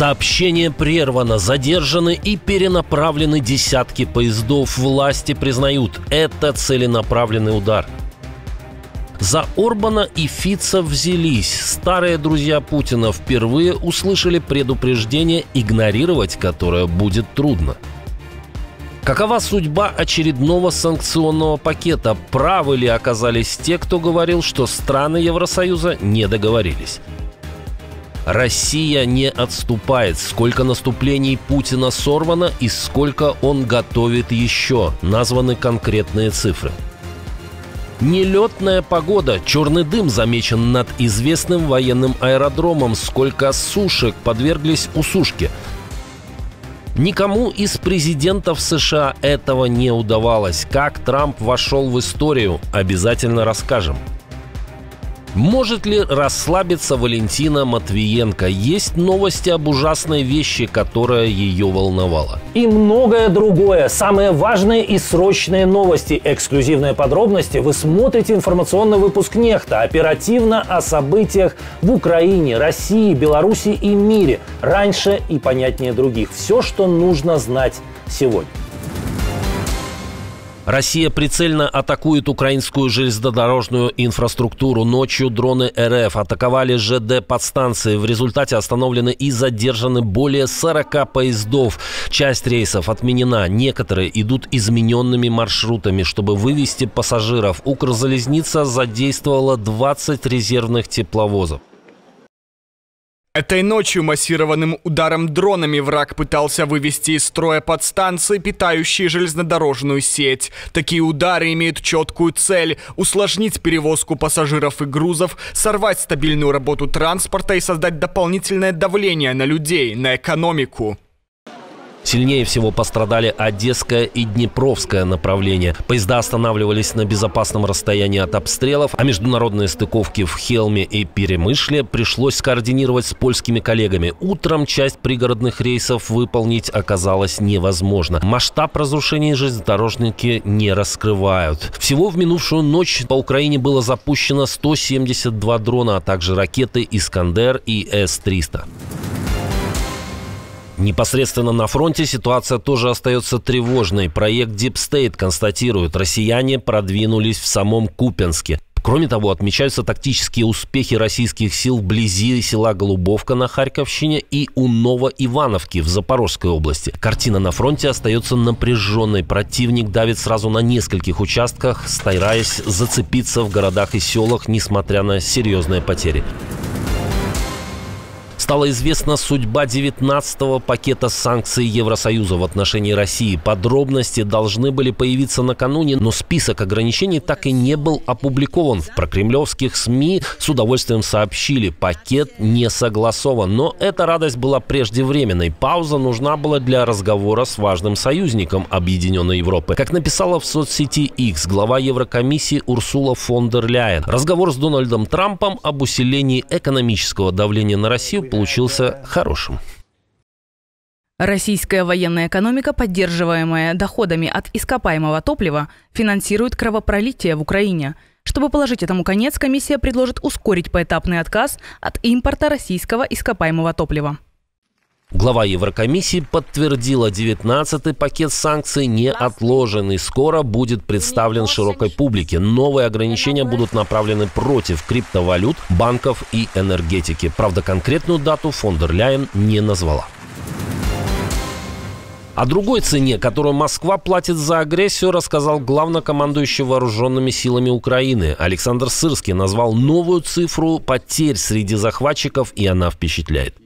Сообщение прервано, задержаны и перенаправлены десятки поездов. Власти признают, это целенаправленный удар. За Орбана и Фица взялись. Старые друзья Путина впервые услышали предупреждение, игнорировать которое будет трудно. Какова судьба очередного санкционного пакета? Правы ли оказались те, кто говорил, что страны Евросоюза не договорились? Россия не отступает. Сколько наступлений Путина сорвано и сколько он готовит еще? Названы конкретные цифры. Нелетная погода. Черный дым замечен над известным военным аэродромом. Сколько сушек подверглись усушке? Никому из президентов США этого не удавалось. Как Трамп вошел в историю, обязательно расскажем. Может ли расслабиться Валентина Матвиенко? Есть новости об ужасной вещи, которая ее волновала. И многое другое. Самые важные и срочные новости. Эксклюзивные подробности вы смотрите информационный выпуск «Нехта». Оперативно о событиях в Украине, России, Беларуси и мире. Раньше и понятнее других. Все, что нужно знать сегодня. Россия прицельно атакует украинскую железнодорожную инфраструктуру. Ночью дроны РФ атаковали ЖД-подстанции. В результате остановлены и задержаны более 40 поездов. Часть рейсов отменена. Некоторые идут измененными маршрутами, чтобы вывести пассажиров. Укрзалезница задействовала 20 резервных тепловозов. Этой ночью массированным ударом дронами враг пытался вывести из строя подстанции, питающие железнодорожную сеть. Такие удары имеют четкую цель – усложнить перевозку пассажиров и грузов, сорвать стабильную работу транспорта и создать дополнительное давление на людей, на экономику. Сильнее всего пострадали Одесское и Днепровское направления. Поезда останавливались на безопасном расстоянии от обстрелов, а международные стыковки в Хелме и Перемышле пришлось скоординировать с польскими коллегами. Утром часть пригородных рейсов выполнить оказалось невозможно. Масштаб разрушений железнодорожники не раскрывают. Всего в минувшую ночь по Украине было запущено 172 дрона, а также ракеты «Искандер» и С-300. Непосредственно на фронте ситуация тоже остается тревожной. Проект Deep State констатирует, россияне продвинулись в самом Купянске. Кроме того, отмечаются тактические успехи российских сил вблизи села Голубовка на Харьковщине и у Новоивановки в Запорожской области. Картина на фронте остается напряженной. Противник давит сразу на нескольких участках, стараясь зацепиться в городах и селах, несмотря на серьезные потери. Стала известна судьба 19-го пакета санкций Евросоюза в отношении России. Подробности должны были появиться накануне, но список ограничений так и не был опубликован. В прокремлевских СМИ с удовольствием сообщили, пакет не согласован. Но эта радость была преждевременной. Пауза нужна была для разговора с важным союзником Объединенной Европы. Как написала в соцсети X глава Еврокомиссии Урсула фон дер Ляйен, разговор с Дональдом Трампом об усилении экономического давления на Россию получился хорошим. Российская военная экономика, поддерживаемая доходами от ископаемого топлива, финансирует кровопролитие в Украине. Чтобы положить этому конец, комиссия предложит ускорить поэтапный отказ от импорта российского ископаемого топлива. Глава Еврокомиссии подтвердила, 19-й пакет санкций не отложен и скоро будет представлен широкой публике. Новые ограничения будут направлены против криптовалют, банков и энергетики. Правда, конкретную дату фон дер Ляйен не назвала. О другой цене, которую Москва платит за агрессию, рассказал главнокомандующий вооруженными силами Украины. Александр Сырский назвал новую цифру потерь среди захватчиков, и она впечатляет.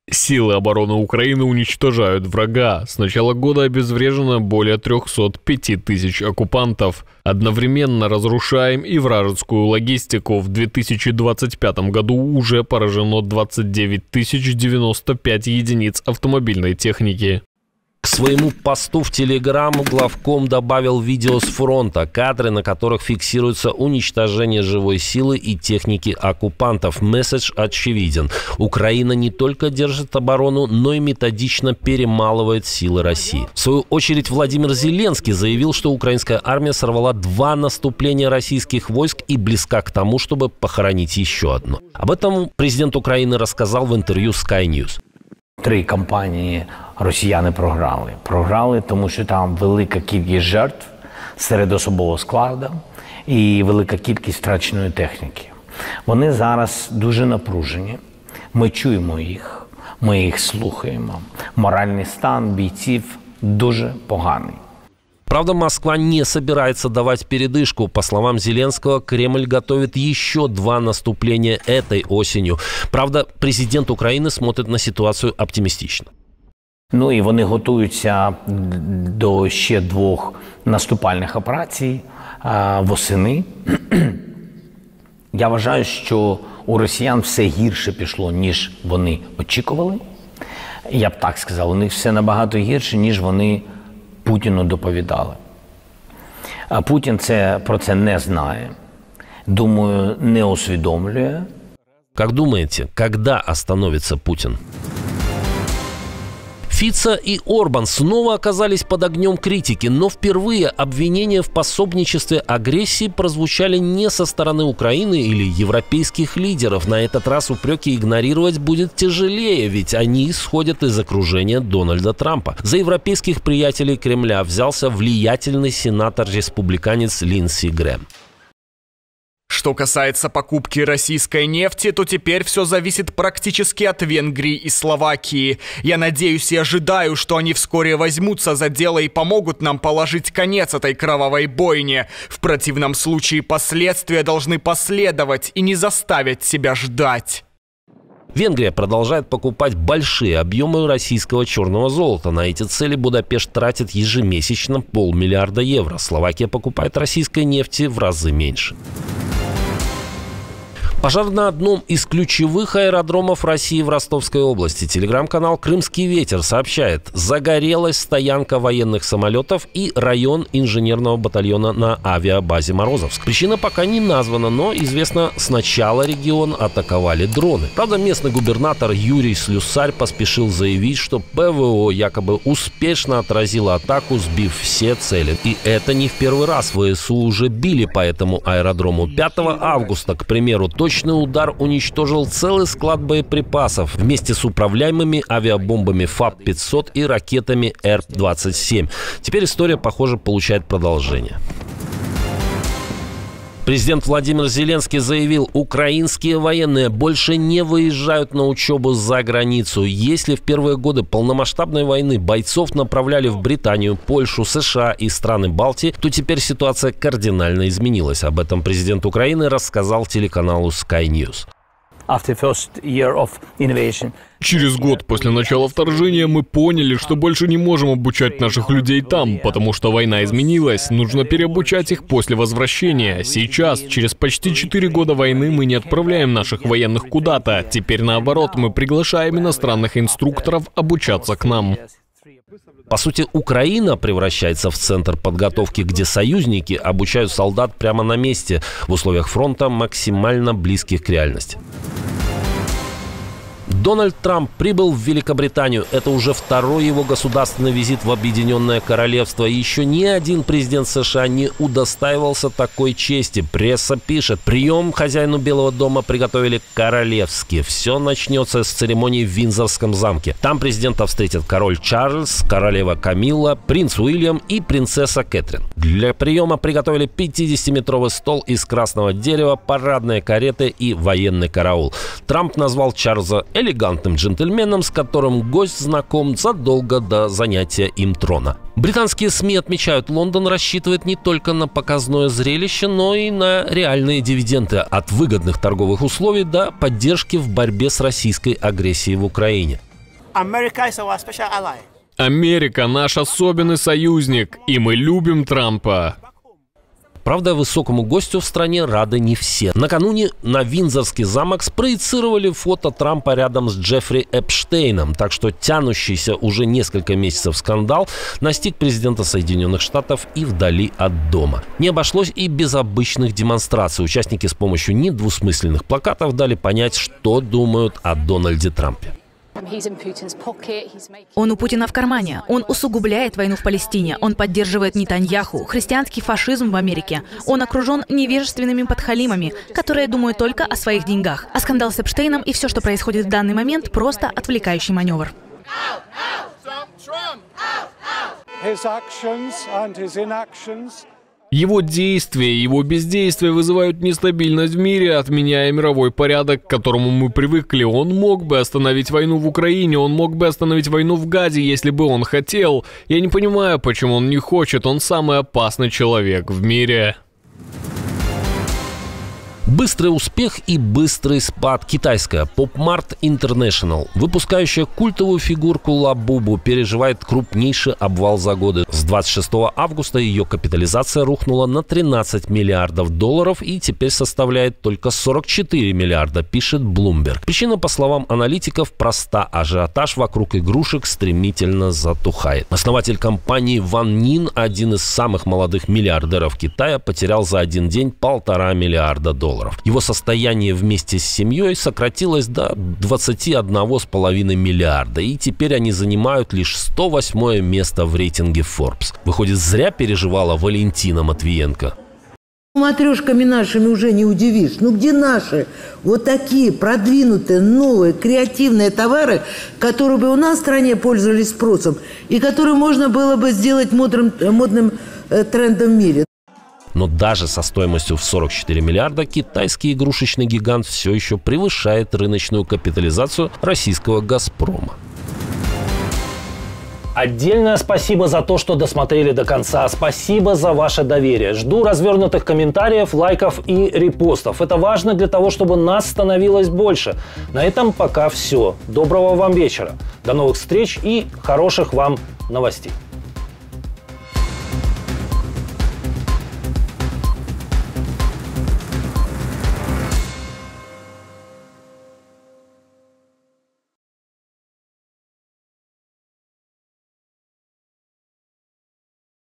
Силы обороны Украины уничтожают врага. С начала года обезврежено более 305 тысяч оккупантов. Одновременно разрушаем и вражескую логистику. В 2025 году уже поражено 29 095 единиц автомобильной техники. К своему посту в Телеграм главком добавил видео с фронта, кадры, на которых фиксируется уничтожение живой силы и техники оккупантов. Месседж очевиден. Украина не только держит оборону, но и методично перемалывает силы России. В свою очередь Владимир Зеленский заявил, что украинская армия сорвала 2 наступления российских войск и близка к тому, чтобы похоронить еще одно. Об этом президент Украины рассказал в интервью Sky News. 3 кампанії росіяни програли. Програли, тому що там велика кількість жертв серед особового складу і велика кількість втраченої техніки. Вони зараз дуже напружені. Ми чуємо їх, ми їх слухаємо. Моральний стан бійців дуже поганий. Правда, Москва не собирается давать передышку. По словам Зеленского, Кремль готовит еще 2 наступления этой осенью. Правда, президент Украины смотрит на ситуацию оптимистично. Ну і вони готуються до ще 2 наступальних операцій восени. Я вважаю, що у росіян все гірше пішло, ніж вони очікували. Я б так сказав, у них все набагато гірше, ніж вони Путіну доповідали. А Путін про це не знає, думаю, не усвідомлює. Как думаете, когда остановится Путин? Фицо и Орбан снова оказались под огнем критики, но впервые обвинения в пособничестве агрессии прозвучали не со стороны Украины или европейских лидеров. На этот раз упреки игнорировать будет тяжелее, ведь они исходят из окружения Дональда Трампа. За европейских приятелей Кремля взялся влиятельный сенатор-республиканец Линдси Грэм. Что касается покупки российской нефти, то теперь все зависит практически от Венгрии и Словакии. Я надеюсь и ожидаю, что они вскоре возьмутся за дело и помогут нам положить конец этой кровавой бойне. В противном случае последствия должны последовать и не заставить себя ждать. Венгрия продолжает покупать большие объемы российского черного золота. На эти цели Будапешт тратит ежемесячно 500 миллиарда евро. Словакия покупает российской нефти в разы меньше. Пожар на одном из ключевых аэродромов России в Ростовской области. Телеграм-канал «Крымский ветер» сообщает, загорелась стоянка военных самолетов и район инженерного батальона на авиабазе «Морозовск». Причина пока не названа, но известно, сначала регион атаковали дроны. Правда, местный губернатор Юрий Слюсарь поспешил заявить, что ПВО якобы успешно отразило атаку, сбив все цели. И это не в первый раз. ВСУ уже били по этому аэродрому. 5 августа, к примеру, точный удар уничтожил целый склад боеприпасов вместе с управляемыми авиабомбами ФАБ-500 и ракетами Р-27. Теперь история, похоже, получает продолжение. Президент Владимир Зеленский заявил, украинские военные больше не выезжают на учебу за границу. Если в первые годы полномасштабной войны бойцов направляли в Британию, Польшу, США и страны Балтии, то теперь ситуация кардинально изменилась. Об этом президент Украины рассказал телеканалу Sky News. Через год после начала вторжения мы поняли, что больше не можем обучать наших людей там, потому что война изменилась. Нужно переобучать их после возвращения. Сейчас, через почти 4 года войны, мы не отправляем наших военных куда-то. Теперь наоборот, мы приглашаем иностранных инструкторов обучаться к нам. По сути, Украина превращается в центр подготовки, где союзники обучают солдат прямо на месте, в условиях фронта, максимально близких к реальности. Дональд Трамп прибыл в Великобританию. Это уже 2-й его государственный визит в Объединенное Королевство. И еще ни один президент США не удостаивался такой чести. Пресса пишет, прием хозяину Белого дома приготовили королевски. Все начнется с церемонии в Виндзорском замке. Там президента встретят король Чарльз, королева Камилла, принц Уильям и принцесса Кэтрин. Для приема приготовили 50-метровый стол из красного дерева, парадные кареты и военный караул. Трамп назвал Чарльза элегантным джентльменом, с которым гость знаком задолго до занятия им трона. Британские СМИ отмечают, Лондон рассчитывает не только на показное зрелище, но и на реальные дивиденды от выгодных торговых условий до поддержки в борьбе с российской агрессией в Украине. Америка наш особенный союзник, и мы любим Трампа. Правда, высокому гостю в стране рады не все. Накануне на Виндзорский замок спроецировали фото Трампа рядом с Джеффри Эпштейном. Так что тянущийся уже несколько месяцев скандал настиг президента Соединенных Штатов и вдали от дома. Не обошлось и без обычных демонстраций. Участники с помощью недвусмысленных плакатов дали понять, что думают о Дональде Трампе. Он у Путина в кармане. Он усугубляет войну в Палестине. Он поддерживает Нетаньяху, христианский фашизм в Америке. Он окружен невежественными подхалимами, которые думают только о своих деньгах. А скандал с Эпштейном и все, что происходит в данный момент, просто отвлекающий маневр. Его действия и его бездействие вызывают нестабильность в мире, отменяя мировой порядок, к которому мы привыкли. Он мог бы остановить войну в Украине, он мог бы остановить войну в Газе, если бы он хотел. Я не понимаю, почему он не хочет, он самый опасный человек в мире. Быстрый успех и быстрый спад. Китайская PopMart International, выпускающая культовую фигурку Лабубу, переживает крупнейший обвал за годы. С 26 августа ее капитализация рухнула на 13 миллиардов долларов и теперь составляет только 44 миллиарда, пишет Bloomberg. Причина, по словам аналитиков, проста: ажиотаж вокруг игрушек стремительно затухает. Основатель компании Ван Нин, один из самых молодых миллиардеров Китая, потерял за один день 1,5 миллиарда долларов. Его состояние вместе с семьей сократилось до 21,5 миллиарда, и теперь они занимают лишь 108 место в рейтинге Forbes. Выходит, зря переживала Валентина Матвиенко. Матрешками нашими уже не удивишь. Ну где наши вот такие продвинутые, новые, креативные товары, которые бы у нас в стране пользовались спросом и которые можно было бы сделать модным трендом в мире? Но даже со стоимостью в 44 миллиарда китайский игрушечный гигант все еще превышает рыночную капитализацию российского «Газпрома». Отдельное спасибо за то, что досмотрели до конца. Спасибо за ваше доверие. Жду развернутых комментариев, лайков и репостов. Это важно для того, чтобы нас становилось больше. На этом пока все. Доброго вам вечера. До новых встреч и хороших вам новостей.